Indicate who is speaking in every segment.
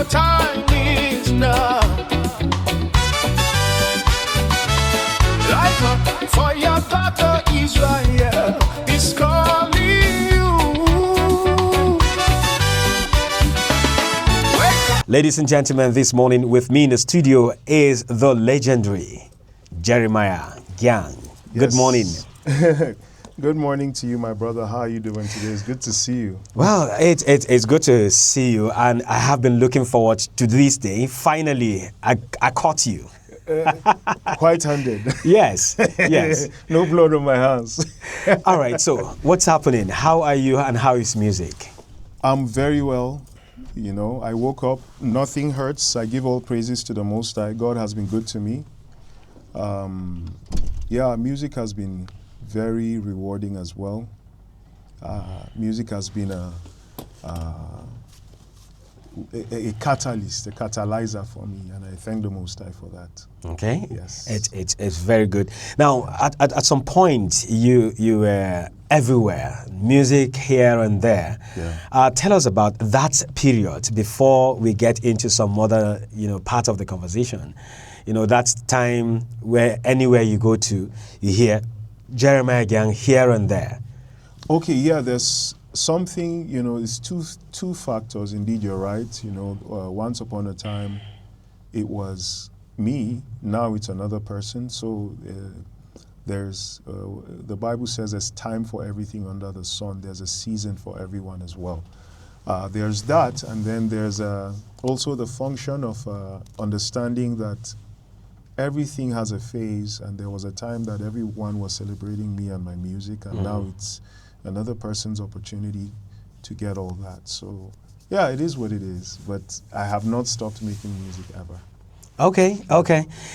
Speaker 1: time is now. Rise up, for your daughter Israel is calling you.
Speaker 2: Ladies and gentlemen, this morning with me in the studio is the legendary Jeremiah Gyang. Good morning.
Speaker 3: Good morning to you, my brother. How are you doing today? It's good to see you.
Speaker 2: Well, it's good to see you, and I have been looking forward to this day. Finally, I caught you.
Speaker 3: Quite handed.
Speaker 2: Yes, yes.
Speaker 3: No blood on my hands.
Speaker 2: All right, so what's happening? How are you and how is music?
Speaker 3: I'm very well. You know, I woke up, nothing hurts. I give all praises to the Most High. God has been good to me. Music has been very rewarding as well. Music has been a catalyst, a catalyzer for me, and I thank the Most High for that.
Speaker 2: Okay.
Speaker 3: Yes.
Speaker 2: It's very good. Now, at some point, you were everywhere, music here and there.
Speaker 3: Yeah.
Speaker 2: Tell us about that period before we get into some other, part of the conversation. That time where anywhere you go to, you hear Jeremiah Gyang here and there.
Speaker 3: Okay, yeah, there's something, it's two factors. Indeed, you're right. Once upon a time, it was me. Now it's another person. So there's, the Bible says there's time for everything under the sun. There's a season for everyone as well. There's that, and then there's also the function of understanding that everything has a phase, and there was a time that everyone was celebrating me and my music, and now it's another person's opportunity to get all that. So, yeah, it is what it is, but I have not stopped making music ever.
Speaker 2: Okay.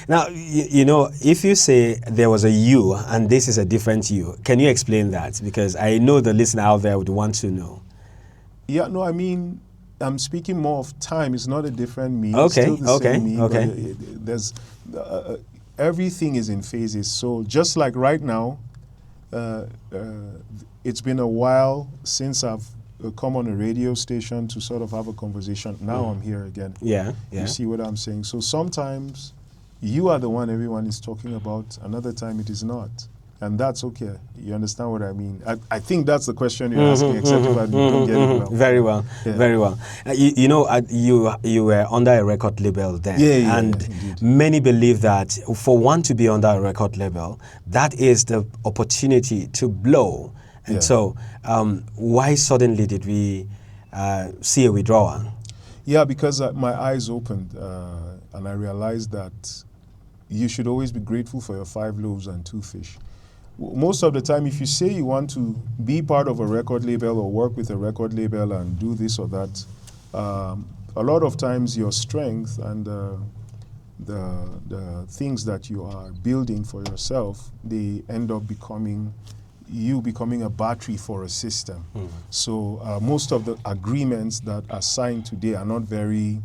Speaker 2: Now, if you say there was a you and this is a different you, can you explain that? Because I know the listener out there would want to know.
Speaker 3: Yeah, no, I mean, I'm speaking more of time. It's not a different me.
Speaker 2: Okay,
Speaker 3: It's still the same me,
Speaker 2: okay.
Speaker 3: but there's everything is in phases. So just like right now, it's been a while since I've come on a radio station to sort of have a conversation. Now I'm here again.
Speaker 2: Yeah.
Speaker 3: You see what I'm saying? So sometimes you are the one everyone is talking about. Another time it is not. And that's okay. You understand what I mean? I think that's the question you're asking, except if I don't get it well.
Speaker 2: Very well,
Speaker 3: Yeah.
Speaker 2: very well. You were under a record label then.
Speaker 3: Yeah,
Speaker 2: and
Speaker 3: indeed.
Speaker 2: many believe that for one to be under a record label, that is the opportunity to blow. And
Speaker 3: Yeah.
Speaker 2: so, why suddenly did we see a withdrawal?
Speaker 3: Yeah, because my eyes opened and I realized that you should always be grateful for your 5 loaves and 2 fish. Most of the time, if you say you want to be part of a record label or work with a record label and do this or that, a lot of times your strength and the things that you are building for yourself, they end up becoming a battery for a system. So most of the agreements that are signed today are not very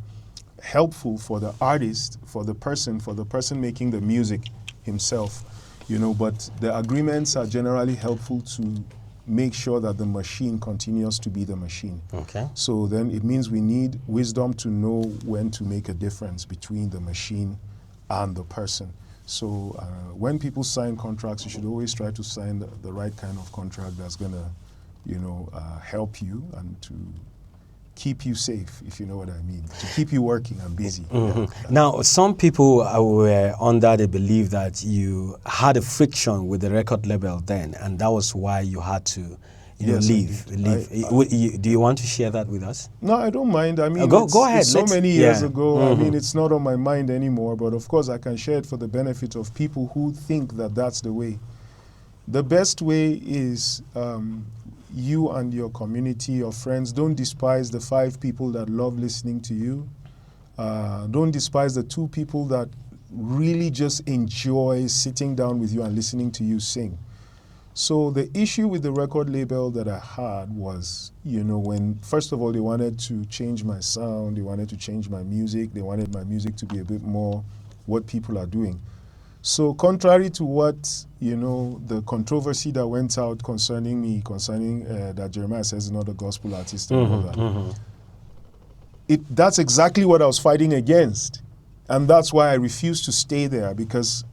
Speaker 3: helpful for the artist, for the person making the music himself, but the agreements are generally helpful to make sure that the machine continues to be the machine.
Speaker 2: Okay.
Speaker 3: So then it means we need wisdom to know when to make a difference between the machine and the person. So when people sign contracts, you should always try to sign the right kind of contract that's going to, help you and to keep you safe, if you know what I mean, to keep you working and busy. Yeah.
Speaker 2: Now, some people were under the belief that you had a friction with the record label then, and that was why you had to
Speaker 3: Yes,
Speaker 2: leave. Do you want to share that with us?
Speaker 3: No, I don't mind. I mean,
Speaker 2: Go ahead.
Speaker 3: It's so many years
Speaker 2: Yeah.
Speaker 3: ago. I mean, it's not on my mind anymore. But of course, I can share it for the benefit of people who think that that's the way. The best way is you and your community, your friends, don't despise the 5 people that love listening to you. Don't despise the 2 people that really just enjoy sitting down with you and listening to you sing. So the issue with the record label that I had was, when, first of all, they wanted to change my sound, they wanted to change my music, they wanted my music to be a bit more what people are doing. So contrary to what, the controversy that went out concerning me, that Jeremiah says is not a gospel artist and all that, that's exactly what I was fighting against. And that's why I refused to stay there, because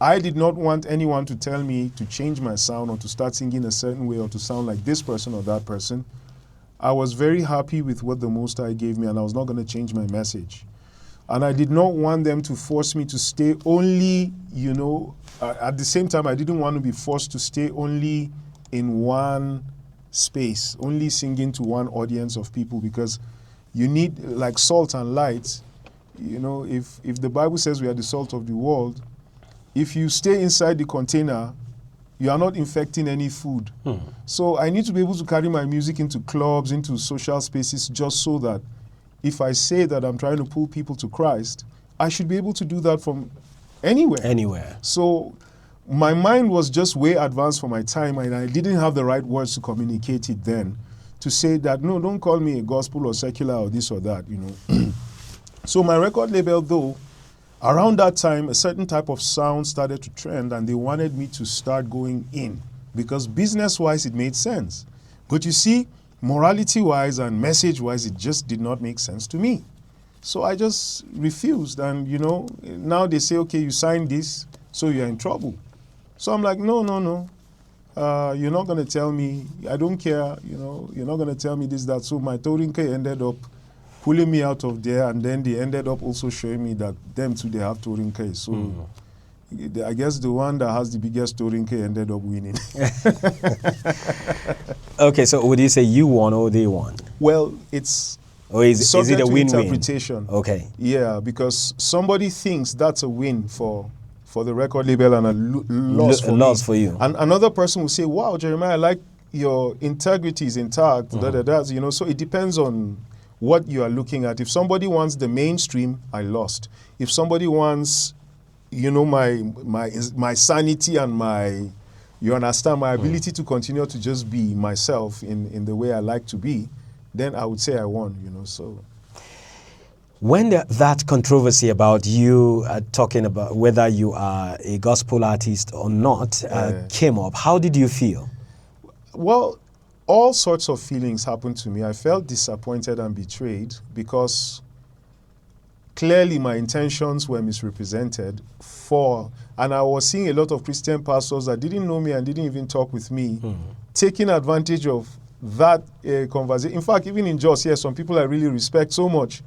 Speaker 3: I did not want anyone to tell me to change my sound or to start singing a certain way or to sound like this person or that person. I was very happy with what the Most High gave me, and I was not going to change my message. And I did not want them to force me to stay only, at the same time, I didn't want to be forced to stay only in one space, only singing to one audience of people, because you need, like salt and light, if the Bible says we are the salt of the world, if you stay inside the container, you are not infecting any food. So I need to be able to carry my music into clubs, into social spaces, just so that if I say that I'm trying to pull people to Christ, I should be able to do that from anywhere.
Speaker 2: Anywhere.
Speaker 3: So my mind was just way advanced for my time, and I didn't have the right words to communicate it then, to say that, no, don't call me a gospel or secular or this or that, So my record label, though, around that time, a certain type of sound started to trend, and they wanted me to start going in, because business-wise, it made sense. But you see, morality-wise and message-wise, it just did not make sense to me. So I just refused. And, now they say, okay, you signed this, so you're in trouble. So I'm like, no. You're not going to tell me. I don't care. You're not going to tell me this, that. So my Torinke ended up pulling me out of there, and then they ended up also showing me that them too, they have Torinke. So I guess the one that has the biggest Torinke ended up winning.
Speaker 2: Okay, so would you say you won or they won?
Speaker 3: Well, it's
Speaker 2: is it a win-win?
Speaker 3: Interpretation.
Speaker 2: Okay.
Speaker 3: Yeah, because somebody thinks that's a win for the record label and a loss for
Speaker 2: loss
Speaker 3: me.
Speaker 2: for you.
Speaker 3: And another person will say, wow, Jeremiah, I like your integrity is intact, So it depends on what you are looking at. If somebody wants the mainstream, I lost. If somebody wants, my sanity and my ability to continue to just be myself in the way I like to be, then I would say I won, so.
Speaker 2: When that controversy about you talking about whether you are a gospel artist or not came up, how did you feel?
Speaker 3: Well, all sorts of feelings happened to me. I felt disappointed and betrayed, because clearly my intentions were misrepresented and I was seeing a lot of Christian pastors that didn't know me and didn't even talk with me, taking advantage of that conversation. In fact, even in Jos, some people I really respect so much,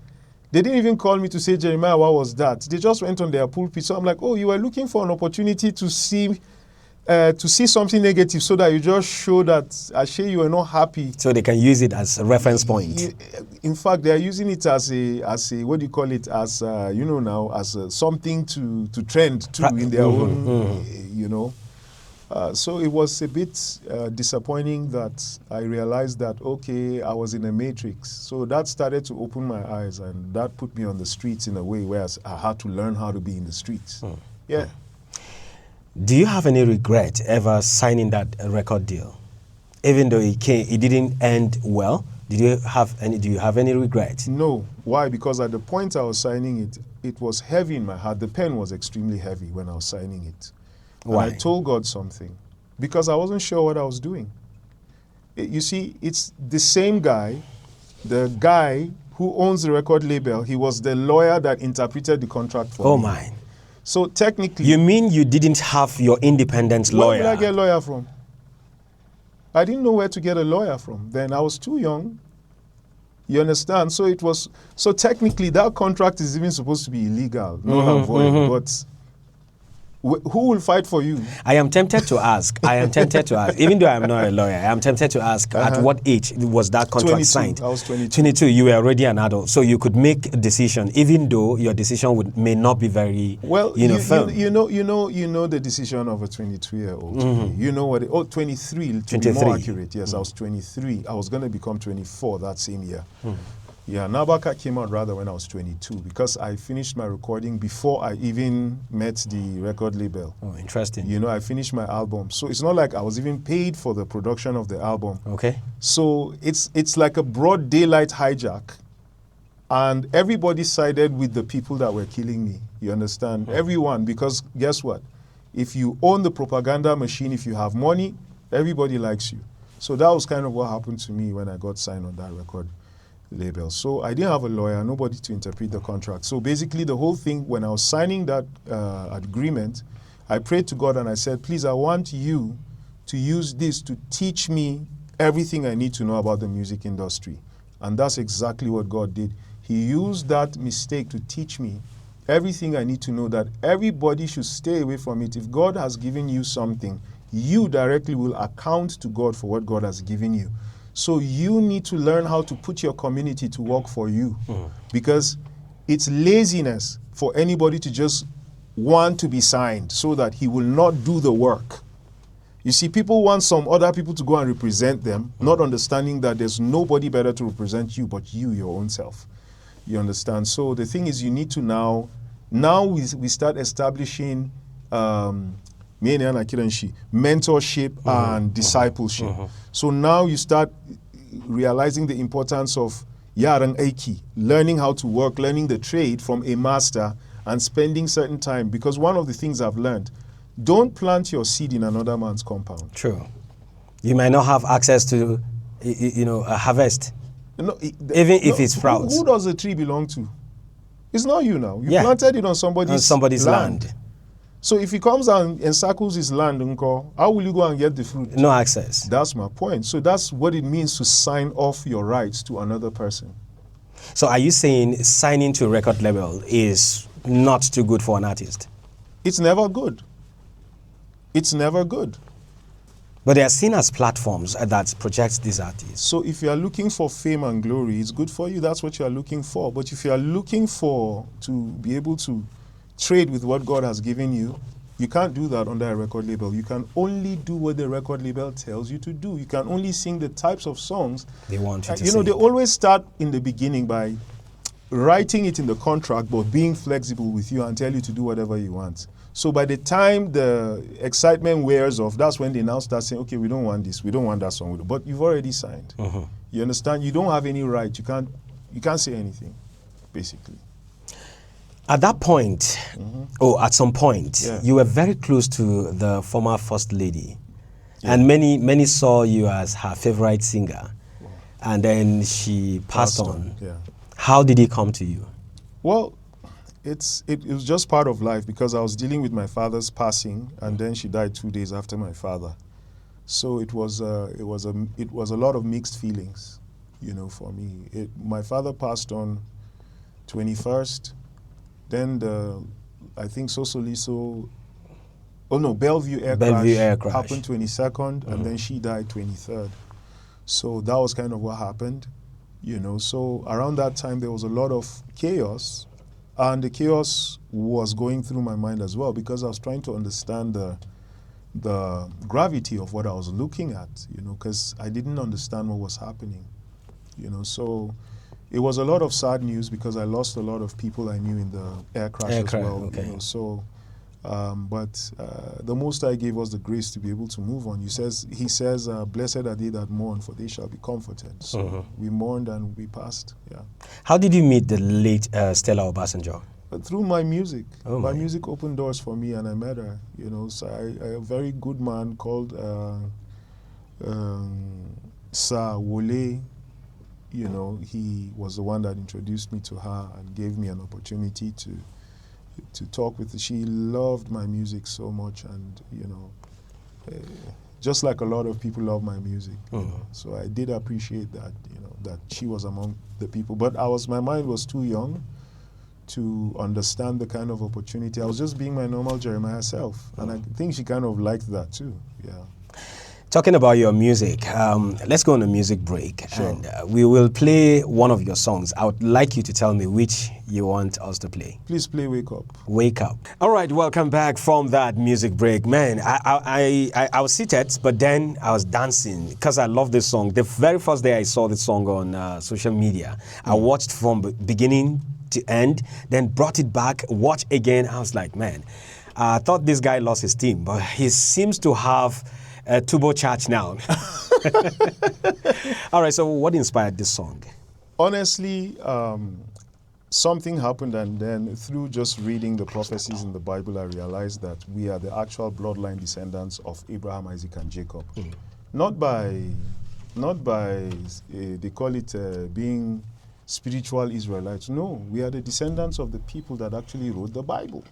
Speaker 3: they didn't even call me to say, Jeremiah, what was that? They just went on their pulpit. So I'm like, oh, you were looking for an opportunity to see something negative, so that you just show that actually you are not happy.
Speaker 2: So they can use it as a reference point.
Speaker 3: In fact, they are using it as a what do you call it? As now as something to trend to in their own, So it was a bit disappointing that I realized that, okay, I was in a matrix. So that started to open my eyes, and that put me on the streets in a way where I had to learn how to be in the streets. Yeah.
Speaker 2: Do you have any regret ever signing that record deal? Even though it didn't end well, do you have any regret?
Speaker 3: No. Why? Because at the point I was signing it, it was heavy in my heart. The pen was extremely heavy when I was signing it.
Speaker 2: Why?
Speaker 3: And I told God something, because I wasn't sure what I was doing. You see, it's the same guy, the guy who owns the record label. He was the lawyer that interpreted the contract for me.
Speaker 2: Oh my.
Speaker 3: So technically...
Speaker 2: You mean you didn't have your independent lawyer?
Speaker 3: Where did I get a lawyer from? I didn't know where to get a lawyer from. Then I was too young. You understand? So technically that contract is even supposed to be illegal, null and void. But who will fight for you?
Speaker 2: I am tempted to ask, even though I'm not a lawyer, I am tempted to ask, at what age was that contract
Speaker 3: 22.
Speaker 2: signed?
Speaker 3: I was 22.
Speaker 2: 22, you were already an adult, so you could make a decision, even though your decision may not be very, firm.
Speaker 3: You know the decision of a 22-year-old. You know what? 23 to be more accurate. Yes, I was 23. I was going to become 24 that same year. Yeah, Nabaka came out rather when I was 22, because I finished my recording before I even met the record label.
Speaker 2: Oh, interesting.
Speaker 3: I finished my album. So it's not like I was even paid for the production of the album.
Speaker 2: Okay.
Speaker 3: So it's like a broad daylight hijack. And everybody sided with the people that were killing me. You understand? Everyone, because guess what? If you own the propaganda machine, if you have money, everybody likes you. So that was kind of what happened to me when I got signed on that record label. So I didn't have a lawyer, nobody to interpret the contract. So basically the whole thing, when I was signing that agreement, I prayed to God and I said, please, I want you to use this to teach me everything I need to know about the music industry. And that's exactly what God did. He used that mistake to teach me everything I need to know, that everybody should stay away from it. If God has given you something, you directly will account to God for what God has given you. So you need to learn how to put your community to work for you, because it's laziness for anybody to just want to be signed so that he will not do the work. You see, people want some other people to go and represent them, not understanding that there's nobody better to represent you but you, your own self. You understand? So the thing is, you need to now we start establishing mentorship and discipleship. So now you start realizing the importance of yaran aiki, learning how to work, learning the trade from a master and spending certain time. Because one of the things I've learned, don't plant your seed in another man's compound.
Speaker 2: True. You might not have access to, a harvest.
Speaker 3: No,
Speaker 2: Even if it's sprouts.
Speaker 3: Who does the tree belong to? It's not you now. You planted it on somebody's land. So if he comes and encircles his land, how will you go and get the fruit?
Speaker 2: No access.
Speaker 3: That's my point. So that's what it means to sign off your rights to another person.
Speaker 2: So are you saying signing to a record label is not too good for an artist?
Speaker 3: It's never good. It's never good.
Speaker 2: But they are seen as platforms that project these artists.
Speaker 3: So if you are looking for fame and glory, it's good for you. That's what you are looking for. But if you are looking to be able to trade with what God has given you, you can't do that under a record label. You can only do what the record label tells you to do. You can only sing the types of songs
Speaker 2: they want you to sing.
Speaker 3: They always start in the beginning by writing it in the contract, but being flexible with you and tell you to do whatever you want. So by the time the excitement wears off, that's when they now start saying, okay, we don't want this, we don't want that song. But you've already signed. You understand? You don't have any right. You can't say anything, basically.
Speaker 2: At that point, at some point, you were very close to the former First Lady. Yeah. And many saw you as her favorite singer. Wow. And then she passed on. Yeah. How did it come to you?
Speaker 3: Well, it was just part of life, because I was dealing with my father's passing, and then she died 2 days after my father. So it was a lot of mixed feelings, for me. My father passed on 21st. Then I think Bellevue air crash happened 22nd, and then she died 23rd. So that was kind of what happened, So around that time there was a lot of chaos. And the chaos was going through my mind as well, because I was trying to understand the gravity of what I was looking at, because I didn't understand what was happening, So it was a lot of sad news, because I lost a lot of people I knew in the air crash as well. Okay. But the Most High gave us the grace to be able to move on. He says, blessed are they that mourn, for they shall be comforted. So we mourned and we passed. Yeah.
Speaker 2: How did you meet the late Stella Obasanjo?
Speaker 3: Through my music. My music opened doors for me, and I met her. So a very good man called Sir Wole. He was the one that introduced me to her and gave me an opportunity to talk with her. She loved my music so much, and just like a lot of people love my music. So I did appreciate that, that she was among the people. But my mind was too young to understand the kind of opportunity. I was just being my normal Jeremiah self, and I think she kind of liked that too. Yeah.
Speaker 2: Talking about your music, let's go on a music break.
Speaker 3: Sure.
Speaker 2: And we will play one of your songs. I would like you to tell me which you want us to play.
Speaker 3: Please play Wake Up.
Speaker 2: Wake Up. All right, welcome back from that music break. Man, I was seated, but then I was dancing because I love this song. The very first day I saw this song on social media, I watched from beginning to end, then brought it back, watch again. I was like, man, I thought this guy lost his team, but he seems to have a turbocharged now. All right, so what inspired this song?
Speaker 3: Honestly, something happened, and then through just reading the prophecies in the Bible, I realized that we are the actual bloodline descendants of Abraham, Isaac, and Jacob. Not by they call it being spiritual Israelites. No, we are the descendants of the people that actually wrote the Bible.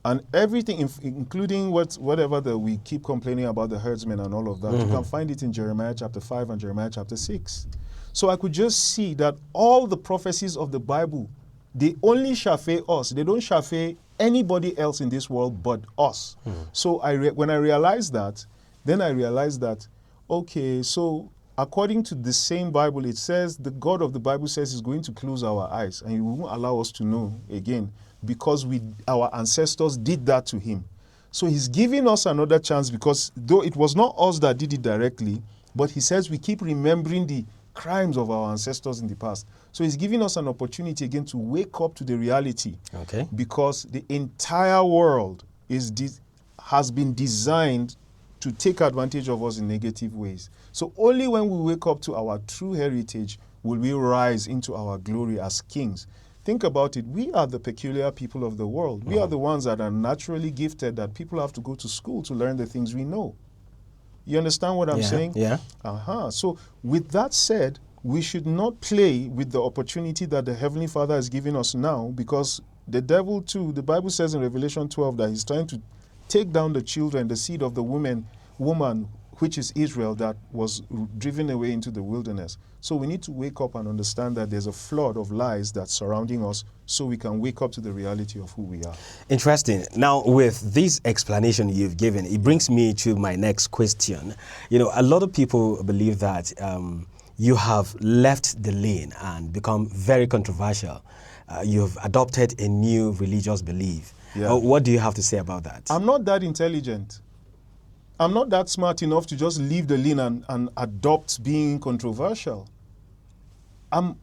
Speaker 3: And everything, including whatever that we keep complaining about, the herdsmen and all of that, you can find it in Jeremiah chapter 5 and Jeremiah chapter 6. So I could just see that all the prophecies of the Bible, they only chafe us. They don't chafe anybody else in this world but us. So when I realized that, then I realized that, okay, so according to the same Bible, it says the God of the Bible says he's going to close our eyes and he won't allow us to know again, because our ancestors did that to him. So he's giving us another chance, because though it was not us that did it directly, but he says we keep remembering the crimes of our ancestors in the past. So he's giving us an opportunity again to wake up to the reality.
Speaker 2: Okay.
Speaker 3: Because the entire world has been designed to take advantage of us in negative ways. So only when we wake up to our true heritage will we rise into our glory as kings. Think about it. We are the peculiar people of the world. We are the ones that are naturally gifted, that people have to go to school to learn the things we know. You understand what I'm saying?
Speaker 2: Yeah.
Speaker 3: So with that said, we should not play with the opportunity that the Heavenly Father is giving us now, because the devil too, the Bible says in Revelation 12 that he's trying to take down the children, the seed of the woman, which is Israel, that was driven away into the wilderness. So we need to wake up and understand that there's a flood of lies that's surrounding us, so we can wake up to the reality of who we are.
Speaker 2: Interesting. Now, with this explanation you've given, it brings me to my next question. You know, a lot of people believe that you have left the lane and become very controversial. You've adopted a new religious belief.
Speaker 3: Yeah.
Speaker 2: What do you have to say about that?
Speaker 3: I'm not that intelligent. I'm not that smart enough to just leave the lane and adopt being controversial.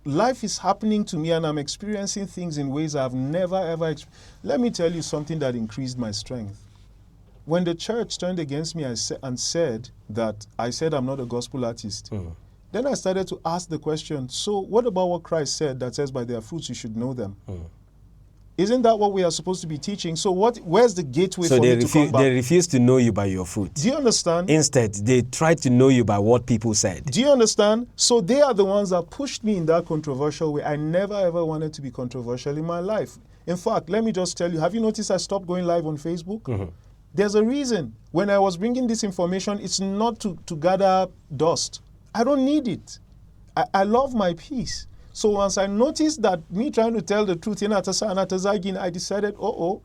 Speaker 3: Life is happening to me and I'm experiencing things in ways I've never ever Let me tell you something that increased my strength. When the church turned against me and said that I said I'm not a gospel artist, then I started to ask the question, so what about what Christ said that says by their fruits you should know them? Isn't that what we are supposed to be teaching? So where's the gateway for me to come back?
Speaker 2: They refuse to know you by your fruit.
Speaker 3: Do you understand?
Speaker 2: Instead, they try to know you by what people said.
Speaker 3: Do you understand? So they are the ones that pushed me in that controversial way. I never ever wanted to be controversial in my life. In fact, let me just tell you, have you noticed I stopped going live on Facebook? There's a reason. When I was bringing this information, it's not to gather dust. I don't need it. I love my peace. So once I noticed that me trying to tell the truth, I decided, to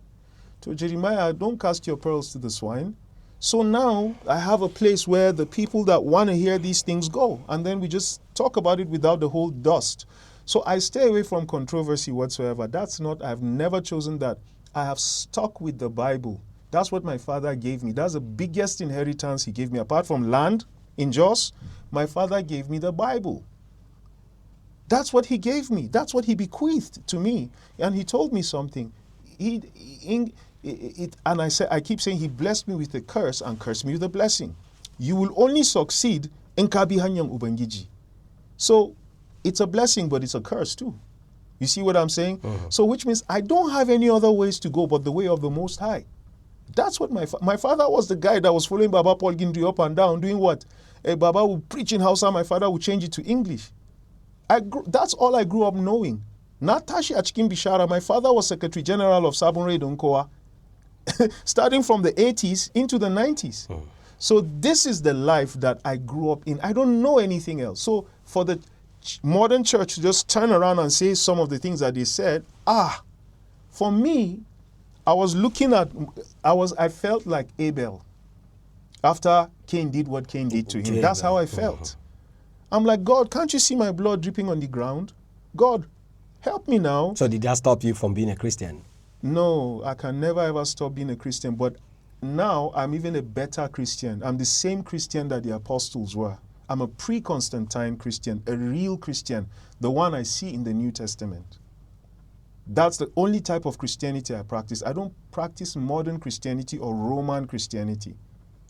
Speaker 3: Jeremiah, don't cast your pearls to the swine. So now I have a place where the people that want to hear these things go. And then we just talk about it without the whole dust. So I stay away from controversy whatsoever. I've never chosen that. I have stuck with the Bible. That's what my father gave me. That's the biggest inheritance he gave me. Apart from land in Jos, my father gave me the Bible. That's what he gave me. That's what he bequeathed to me. And he told me something. And I keep saying he blessed me with a curse and cursed me with a blessing. You will only succeed in kabihanyang ubangiji. So it's a blessing, but it's a curse too. You see what I'm saying? So which means I don't have any other ways to go but the way of the Most High. That's what my father was the guy that was following Baba Paul Gindri up and down, doing what? Baba would preach in Hausa, my father would change it to English. That's all I grew up knowing. Natashi Achkim Bishara, my father was Secretary General of Sabonre Donkoa, starting from the 80s into the 90s. So this is the life that I grew up in. I don't know anything else. So for the modern church to just turn around and say some of the things that they said, for me, I felt like Abel after Cain did what Cain did to him. That's how I felt. I'm like, God, can't you see my blood dripping on the ground? God, help me now.
Speaker 2: So did that stop you from being a Christian?
Speaker 3: No, I can never ever stop being a Christian. But now I'm even a better Christian. I'm the same Christian that the apostles were. I'm a pre-Constantine Christian, a real Christian, the one I see in the New Testament. That's the only type of Christianity I practice. I don't practice modern Christianity or Roman Christianity.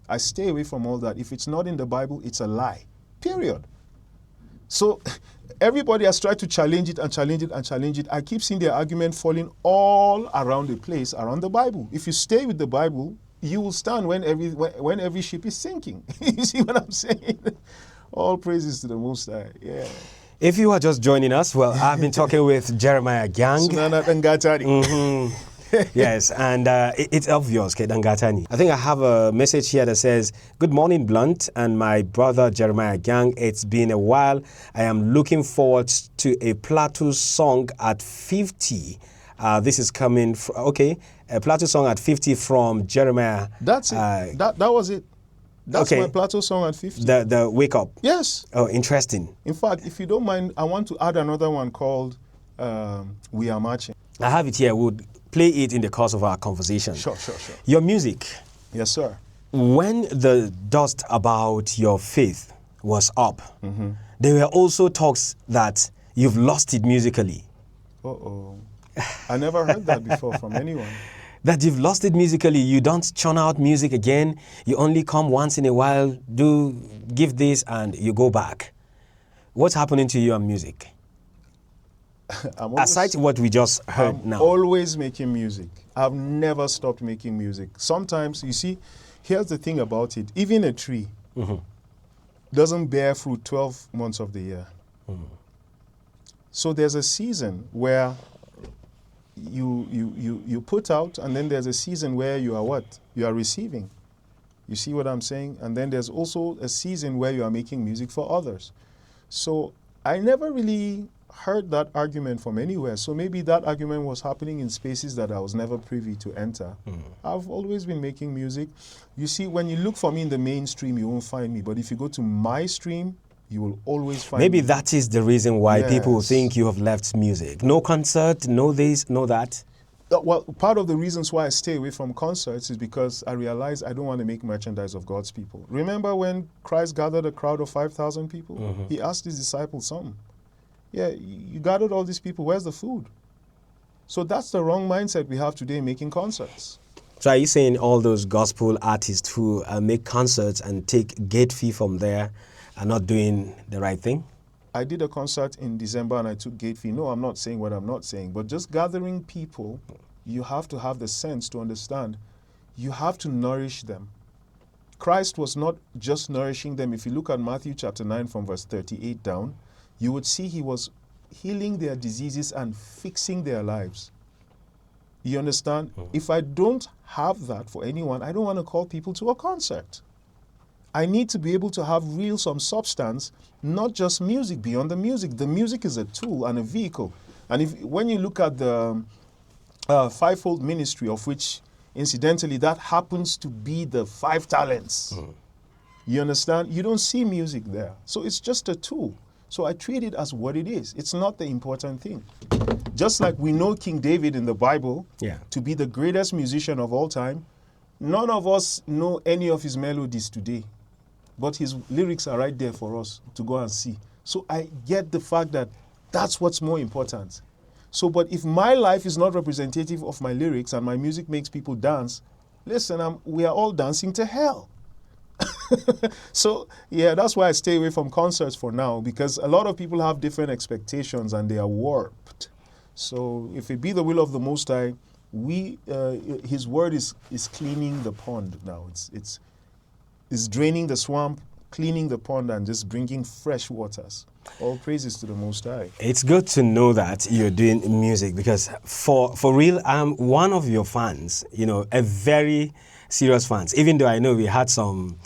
Speaker 3: I stay away from all that. If it's not in the Bible, it's a lie. Period. So everybody has tried to challenge it and challenge it and challenge it. I keep seeing their argument falling all around the place, around the Bible. If you stay with the Bible, you will stand when every ship is sinking. You see what I'm saying? All praises to the Most High. Yeah.
Speaker 2: If you are just joining us, well, I've been talking with Jeremiah Gyang.
Speaker 3: Sunana Dangatari.
Speaker 2: Yes, and it's obvious, Dangatani. I think I have a message here that says, "Good morning, Blunt, and my brother Jeremiah Gyang. It's been a while. I am looking forward to a plateau song at 50. This is coming, a plateau song at 50 from Jeremiah.
Speaker 3: That's it. That was it. That's my plateau song at 50.
Speaker 2: The Wake Up.
Speaker 3: Yes.
Speaker 2: Oh, interesting.
Speaker 3: In fact, if you don't mind, I want to add another one called We Are Marching.
Speaker 2: I have it here. We'll play it in the course of our conversation.
Speaker 3: Sure.
Speaker 2: Your music.
Speaker 3: Yes, sir.
Speaker 2: When the dust about your faith was up, there were also talks that you've lost it musically.
Speaker 3: Uh-oh. I never heard that before from anyone.
Speaker 2: That you've lost it musically. You don't churn out music again. You only come once in a while, give this, and you go back. What's happening to you on music? Aside what we just heard now.
Speaker 3: Always making music. I've never stopped making music. Sometimes, you see, here's the thing about it. Even a tree doesn't bear fruit 12 months of the year. So there's a season where you put out, and then there's a season where you are what? You are receiving. You see what I'm saying? And then there's also a season where you are making music for others. So I never really heard that argument from anywhere. So maybe that argument was happening in spaces that I was never privy to enter. I've always been making music. You see, when you look for me in the mainstream, you won't find me. But if you go to my stream, you will always find
Speaker 2: Maybe
Speaker 3: me.
Speaker 2: that is the reason why people think you have left music. No concert, no this, no that.
Speaker 3: Well, part of the reasons why I stay away from concerts is because I realize I don't want to make merchandise of God's people. Remember when Christ gathered a crowd of 5,000 people? He asked his disciples something. Yeah, you gathered all these people, where's the food? So that's the wrong mindset we have today making concerts.
Speaker 2: So are you saying all those gospel artists who make concerts and take gate fee from there are not doing the right thing?
Speaker 3: I did a concert in December and I took gate fee. No, I'm not saying what I'm not saying, but just gathering people, you have to have the sense to understand. You have to nourish them. Christ was not just nourishing them. If you look at Matthew chapter 9 from verse 38 down, you would see he was healing their diseases and fixing their lives. You understand? If I don't have that for anyone, I don't want to call people to a concert. I need to be able to have some substance, not just music, beyond the music. The music is a tool and a vehicle. And when you look at the fivefold ministry, of which, incidentally, that happens to be the 5 talents. You understand? You don't see music there. So it's just a tool. So I treat it as what it is. It's not the important thing. Just like we know King David in the Bible to be the greatest musician of all time, none of us know any of his melodies today. But his lyrics are right there for us to go and see. So I get the fact that that's what's more important. So, but if my life is not representative of my lyrics and my music makes people dance, listen, we are all dancing to hell. So, yeah, that's why I stay away from concerts for now, because a lot of people have different expectations and they are warped. So if it be the will of the Most High, His word is cleaning the pond now. It's draining the swamp, cleaning the pond, and just bringing fresh waters. All praises to the Most High.
Speaker 2: It's good to know that you're doing music, because for real, I'm one of your fans, a very serious fans, even though I know we had some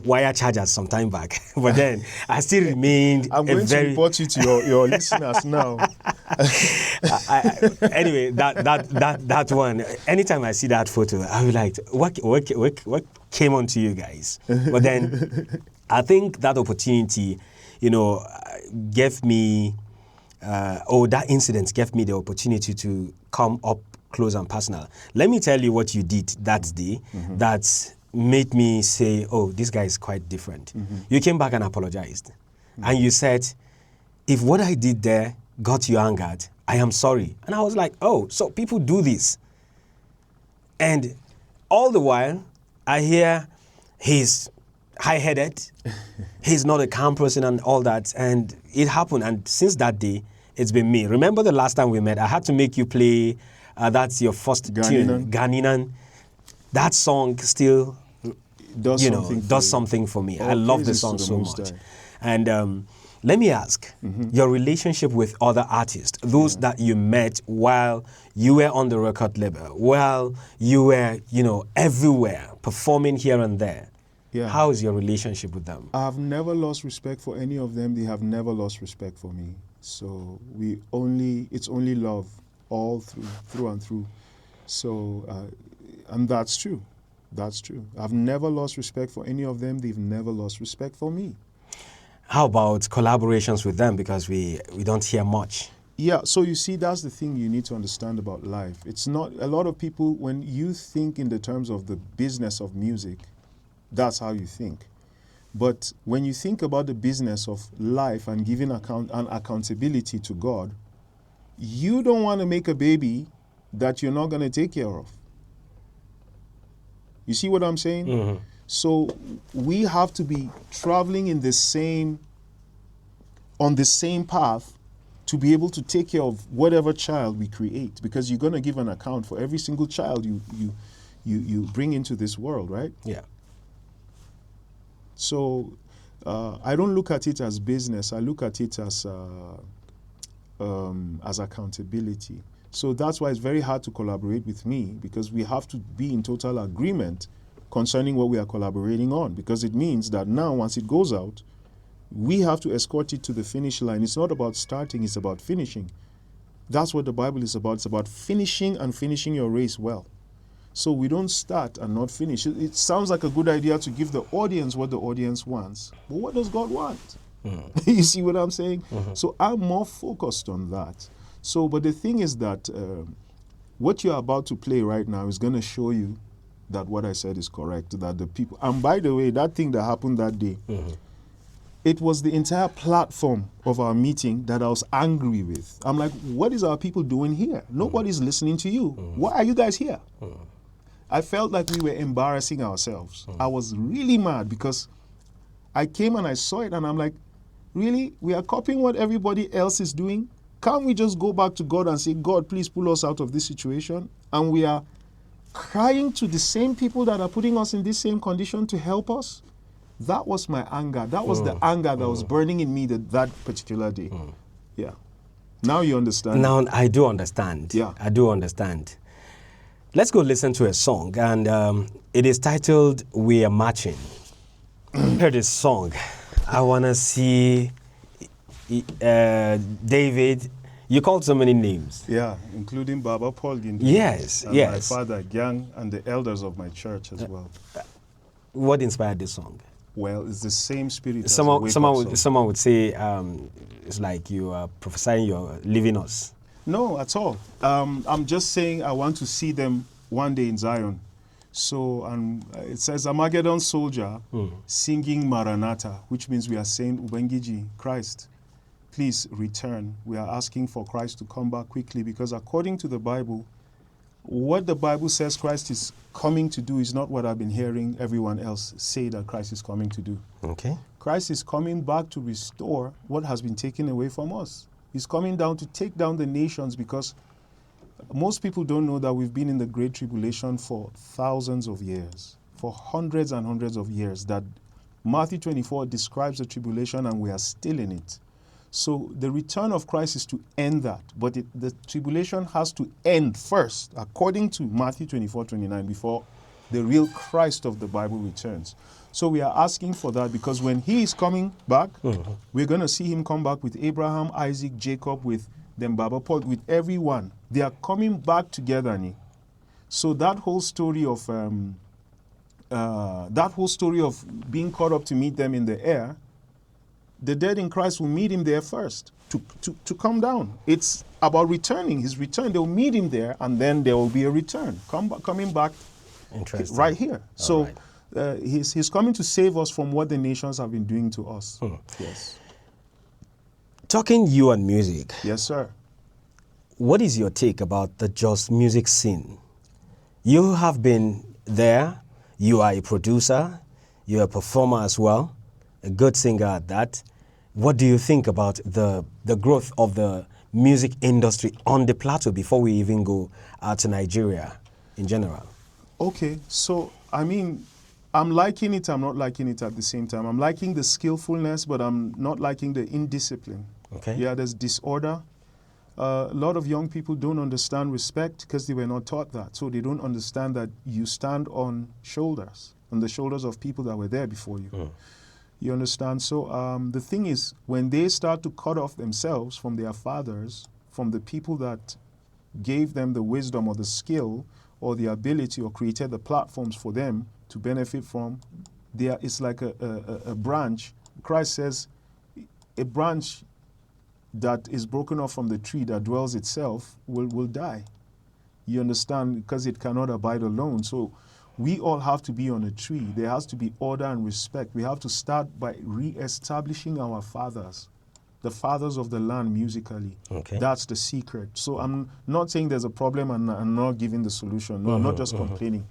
Speaker 2: wire chargers some time back, but then I still remained
Speaker 3: I'm going to report you to your listeners now.
Speaker 2: Anyway, that one, anytime I see that photo, I was like, what came onto you guys? But then I think that opportunity, gave me, that incident gave me the opportunity to come up close and personal. Let me tell you what you did that day that made me say, oh, this guy is quite different. You came back and apologized. And you said, if what I did there got you angered, I am sorry. And I was like, oh, so people do this. And all the while, I hear he's high-headed, he's not a calm person and all that. And it happened. And since that day, it's been me. Remember the last time we met, I had to make you play, that's your first tune, Ganinan. That song still does something for me. I love the song so much. And Let me ask, your relationship with other artists, those that you met while you were on the record label, while you were, everywhere, performing here and there.
Speaker 3: Yeah.
Speaker 2: How is your relationship with them?
Speaker 3: I've never lost respect for any of them. They have never lost respect for me. So it's only love all through and through. So, and that's true. That's true. I've never lost respect for any of them. They've never lost respect for me.
Speaker 2: How about collaborations with them? Because we don't hear much.
Speaker 3: Yeah, so you see, that's the thing you need to understand about life. It's not, a lot of people, when you think in the terms of the business of music, that's how you think. But when you think about the business of life and giving accountability to God, you don't want to make a baby that you're not going to take care of. You see what I'm saying?
Speaker 2: Mm-hmm.
Speaker 3: So we have to be traveling on the same path to be able to take care of whatever child we create, because you're going to give an account for every single child you bring into this world, right?
Speaker 2: Yeah.
Speaker 3: So I don't look at it as business. I look at it as accountability. So that's why it's very hard to collaborate with me, because we have to be in total agreement concerning what we are collaborating on, because it means that now once it goes out, we have to escort it to the finish line. It's not about starting, it's about finishing. That's what the Bible is about. It's about finishing and finishing your race well. So we don't start and not finish. It sounds like a good idea to give the audience what the audience wants. But what does God want? You see what I'm saying? Mm-hmm. So I'm more focused on that. So, but the thing is that what you're about to play right now is going to show you that what I said is correct, that the people, and by the way, that thing that happened that day, it was the entire platform of our meeting that I was angry with. I'm like, what is our people doing here? Nobody's listening to you. Why are you guys here? I felt like we were embarrassing ourselves. I was really mad because I came and I saw it and I'm like, really? We are copying what everybody else is doing? Can't we just go back to God and say, God, please pull us out of this situation? And we are crying to the same people that are putting us in this same condition to help us? That was my anger. That was the anger that was burning in me that particular day. Yeah. Now you understand.
Speaker 2: Now I do understand.
Speaker 3: Yeah.
Speaker 2: I do understand. Let's go listen to a song, and it is titled We Are Marching. Hear this song. I want to see David. You called so many names.
Speaker 3: Yeah, including Baba Paul Gindi.
Speaker 2: Yes,
Speaker 3: and
Speaker 2: yes.
Speaker 3: my father, Gyang, and the elders of my church as well.
Speaker 2: What inspired this song?
Speaker 3: Well, it's the same spirit.
Speaker 2: Someone would say it's like you are prophesying you're leaving us.
Speaker 3: No, at all. I'm just saying I want to see them one day in Zion. So it says Armageddon soldier singing Maranatha, which means we are saying Ubangiji, Christ, please return. We are asking for Christ to come back quickly, because according to the Bible, what the Bible says Christ is coming to do is not what I've been hearing everyone else say that Christ is coming to do.
Speaker 2: Okay.
Speaker 3: Christ is coming back to restore what has been taken away from us. He's coming down to take down the nations, because most people don't know that we've been in the Great Tribulation for thousands of years, for hundreds and hundreds of years, that Matthew 24 describes the tribulation and we are still in it. So the return of Christ is to end that, but the tribulation has to end first, according to Matthew 24:29, before the real Christ of the Bible returns. So we are asking for that, because when he is coming back, we're going to see him come back with Abraham, Isaac, Jacob, with them Baba Paul, with everyone. They are coming back together. So that whole story of being caught up to meet them in the air, the dead in Christ will meet him there first to come down. It's about returning, his return. They'll meet him there, and then there will be a return, coming back right here. So right. He's coming to save us from what the nations have been doing to us. Yes.
Speaker 2: Talking you and music.
Speaker 3: Yes, sir.
Speaker 2: What is your take about the Jos music scene? You have been there. You are a producer. You're a performer as well, a good singer at that. What do you think about the growth of the music industry on the plateau before we even go out to Nigeria in general?
Speaker 3: Okay, so I mean, I'm liking it, I'm not liking it at the same time. I'm liking the skillfulness, but I'm not liking the indiscipline.
Speaker 2: Okay.
Speaker 3: Yeah, there's disorder. A lot of young people don't understand respect because they were not taught that. So they don't understand that you stand on the shoulders of people that were there before you. You understand? So the thing is, when they start to cut off themselves from their fathers, from the people that gave them the wisdom or the skill or the ability or created the platforms for them to benefit from, it's like a branch. Christ says a branch that is broken off from the tree that dwells itself will die. You understand? Because it cannot abide alone. So we all have to be on a tree. There has to be order and respect. We have to start by re-establishing our fathers, the fathers of the land musically.
Speaker 2: Okay.
Speaker 3: That's the secret. So I'm not saying there's a problem and I'm not giving the solution. No, I'm not just complaining.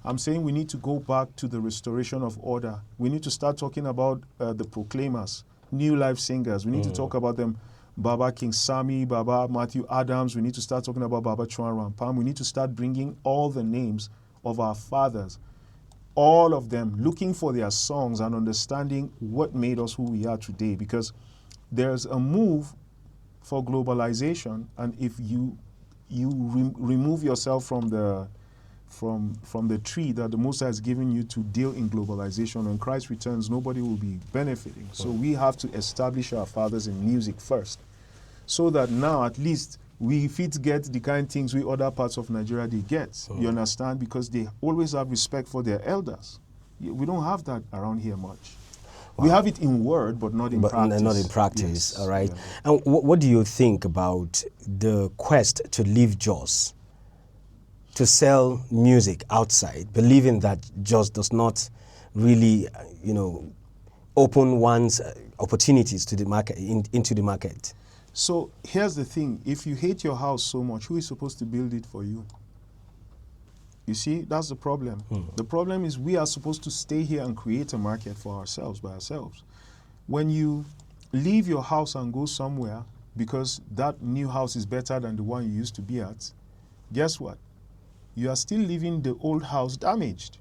Speaker 3: I'm saying we need to go back to the restoration of order. We need to start talking about the proclaimers, new life singers. We need to talk about them. Baba King Sami, Baba Matthew Adams. We need to start talking about Baba Chuan Rampam. We need to start bringing all the names of our fathers, all of them, looking for their songs and understanding what made us who we are today. Because there's a move for globalization, and if you remove yourself from the tree that the Most High has given you to deal in globalization, when Christ returns, nobody will be benefiting. So we have to establish our fathers in music first, so that now at least we fit get the kind of things we other parts of Nigeria they get. You understand? Because they always have respect for their elders. We don't have that around here much. We have it in word, but not in practice.
Speaker 2: Not in practice,
Speaker 3: Yes.
Speaker 2: all right?
Speaker 3: Yeah.
Speaker 2: And what do you think about the quest to leave Jos, to sell music outside, believing that Jos does not really, open one's opportunities to the market, into the market?
Speaker 3: So here's the thing. If you hate your house so much, who is supposed to build it for you? You see, that's the problem. The problem is we are supposed to stay here and create a market for ourselves by ourselves. When you leave your house and go somewhere because that new house is better than the one you used to be at, guess what? You are still leaving the old house damaged.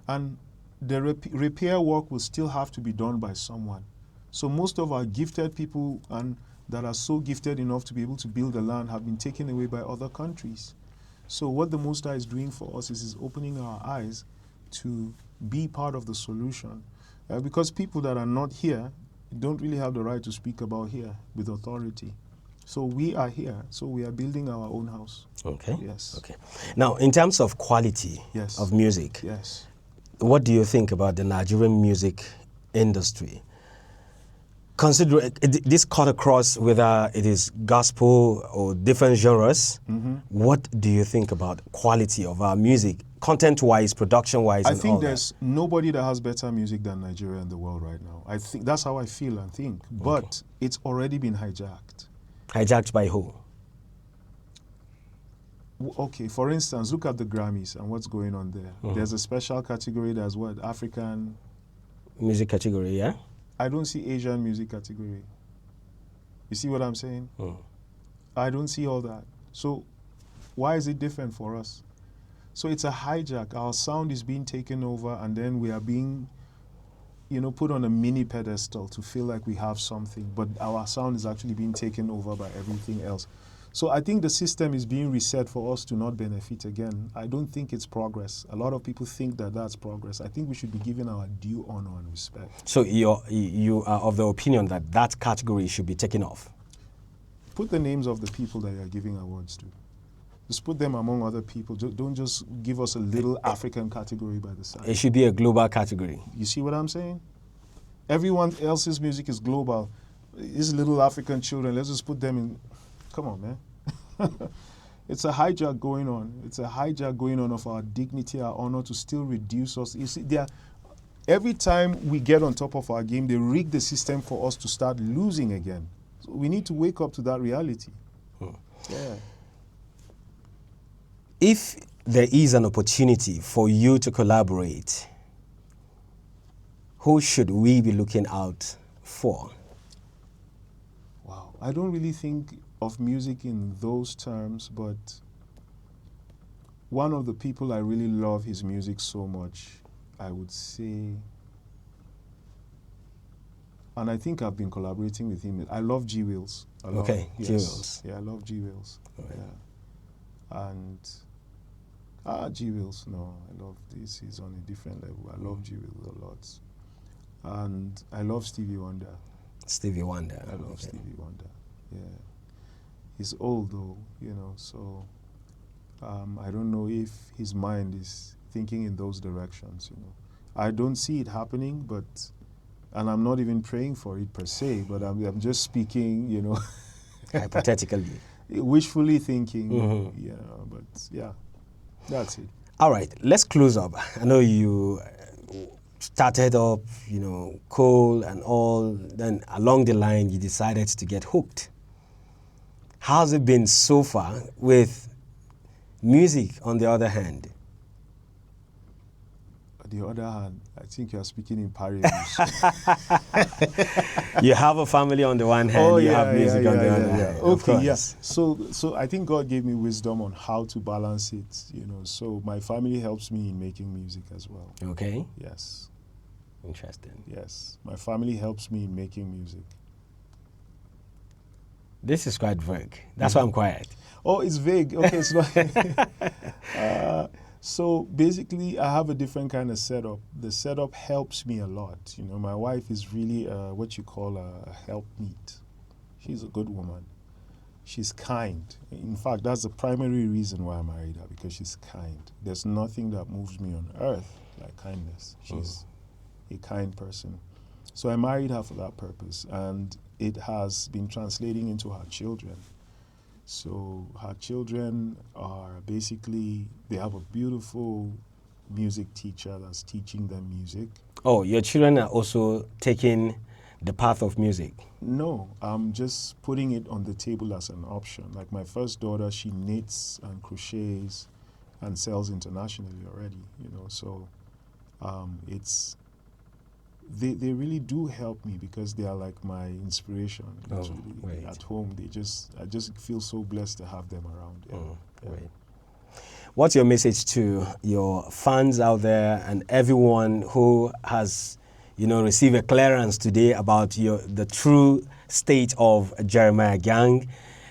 Speaker 3: And the repair work will still have to be done by someone. So most of our gifted people and that are so gifted enough to be able to build the land have been taken away by other countries. So what the Most High is doing for us is opening our eyes to be part of the solution. Because people that are not here don't really have the right to speak about here with authority. So we are here, so we are building our own house.
Speaker 2: Okay.
Speaker 3: Yes.
Speaker 2: Okay. Now, in terms of quality
Speaker 3: Yes.
Speaker 2: of music,
Speaker 3: Yes.
Speaker 2: what do you think about the Nigerian music industry? Consider this cut across whether it is gospel or different genres. What do you think about quality of our music, content-wise, production-wise,
Speaker 3: I
Speaker 2: and all
Speaker 3: think
Speaker 2: that?
Speaker 3: there's nobody that has better music than Nigeria in the world right now. I think that's how I feel and think. But it's already been hijacked.
Speaker 2: Hijacked by who?
Speaker 3: Okay, for instance, look at the Grammys and what's going on there. There's a special category that's what? African.
Speaker 2: Music category, yeah?
Speaker 3: I don't see Asian music category. You see what I'm saying? I don't see all that. So why is it different for us? So it's a hijack. Our sound is being taken over, and then we are being, put on a mini pedestal to feel like we have something. But our sound is actually being taken over by everything else. So I think the system is being reset for us to not benefit again. I don't think it's progress. A lot of people think that that's progress. I think we should be given our due honor and respect.
Speaker 2: So you are of the opinion that that category should be taken off?
Speaker 3: Put the names of the people that you're giving awards to. Just put them among other people. Don't just give us a little African category by the side.
Speaker 2: It should be a global category.
Speaker 3: You see what I'm saying? Everyone else's music is global. These little African children, let's just put them in. Come on, man. It's a hijack going on. It's a hijack going on of our dignity, our honor, to still reduce us. You see, every time we get on top of our game, they rig the system for us to start losing again. So we need to wake up to that reality. Yeah.
Speaker 2: If there is an opportunity for you to collaborate, who should we be looking out for?
Speaker 3: Wow. I don't really think of music in those terms, but one of the people I really love his music so much, I would say, and I think I've been collaborating with him. I love G Wills.
Speaker 2: Okay,
Speaker 3: yes.
Speaker 2: G Wills.
Speaker 3: Yeah, I love G Wills.
Speaker 2: Right.
Speaker 3: Yeah. And G Wills, no, I love this. He's on a different level. I love G Wills a lot. And I love Stevie Wonder.
Speaker 2: Stevie Wonder.
Speaker 3: I love Stevie Wonder. Yeah. He's old though, so I don't know if his mind is thinking in those directions, I don't see it happening, and I'm not even praying for it per se, but I'm just speaking,
Speaker 2: hypothetically.
Speaker 3: Wishfully thinking, but yeah, that's it.
Speaker 2: All right, let's close up. I know you started up, cold and all, then along the line you decided to get hooked. How's it been so far with music on the other hand?
Speaker 3: On the other hand, I think you're speaking in Paris.
Speaker 2: You have a family on the one hand, you have music on the other hand.
Speaker 3: Okay, yes. So I think God gave me wisdom on how to balance it, So my family helps me in making music as well.
Speaker 2: Okay.
Speaker 3: Yes.
Speaker 2: Interesting.
Speaker 3: Yes. My family helps me in making music.
Speaker 2: This is quite vague. That's why I'm quiet.
Speaker 3: Oh, it's vague. Okay, it's not. So basically, I have a different kind of setup. The setup helps me a lot. My wife is really what you call a helpmeet. She's a good woman. She's kind. In fact, that's the primary reason why I married her, because she's kind. There's nothing that moves me on earth like kindness. She's a kind person. So I married her for that purpose, and it has been translating into her children. So her children are basically, they have a beautiful music teacher that's teaching them music.
Speaker 2: Oh, your children are also taking the path of music?
Speaker 3: No, I'm just putting it on the table as an option. Like my first daughter, she knits and crochets and sells internationally already, so it's, they really do help me because they are like my inspiration. Literally. At home, I just feel so blessed to have them around.
Speaker 2: Right. What's your message to your fans out there and everyone who has, received a clearance today about the true state of Jeremiah Gyang?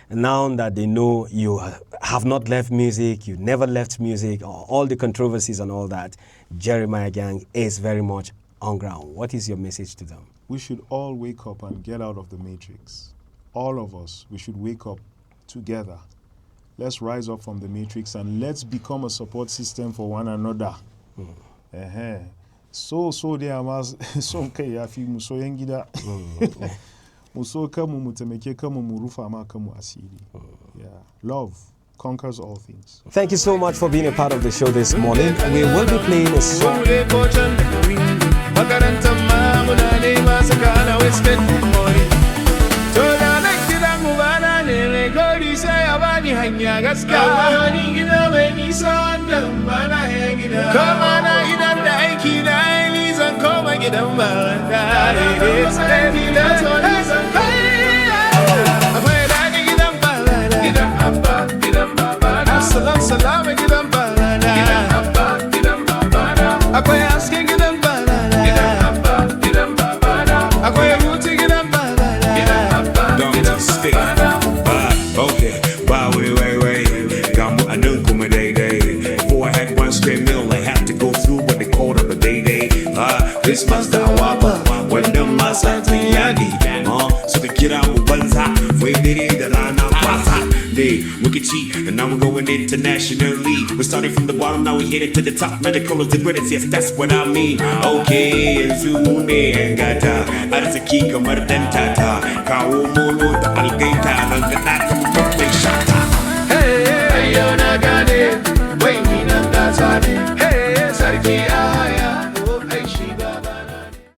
Speaker 2: Now that they know you have not left music, you never left music, all the controversies and all that, Jeremiah Gyang is very much on ground. What is your message to them?
Speaker 3: We should all wake up and get out of the matrix. All of us, we should wake up together. Let's rise up from the matrix and let's become a support system for one another. So there was so kayafi muso yengida. Muso kamu mutemeke kamu murufa ma kamu asiri. Yeah, love conquers all things.
Speaker 2: Thank you so much for being a part of the show this morning. We will be playing a song.
Speaker 1: Salam salam gidam balana gidam babana akwai aske gidam balana gidam babana akwai ruti gidam balana don't stay okay wow wait gamu anun kuma day before I had one straight meal I had to go through what they called a day this must wapa when them masa yadi so the kid out banza we did it the rana pasa we can cheat, and now we're going internationally. We're starting from the bottom, now we headed to the top. Medical is the greatest, yes, that's what I mean. Okay, Zune and Gata, Arzaki, Kamar Dentata, Kawo Molo, the Algay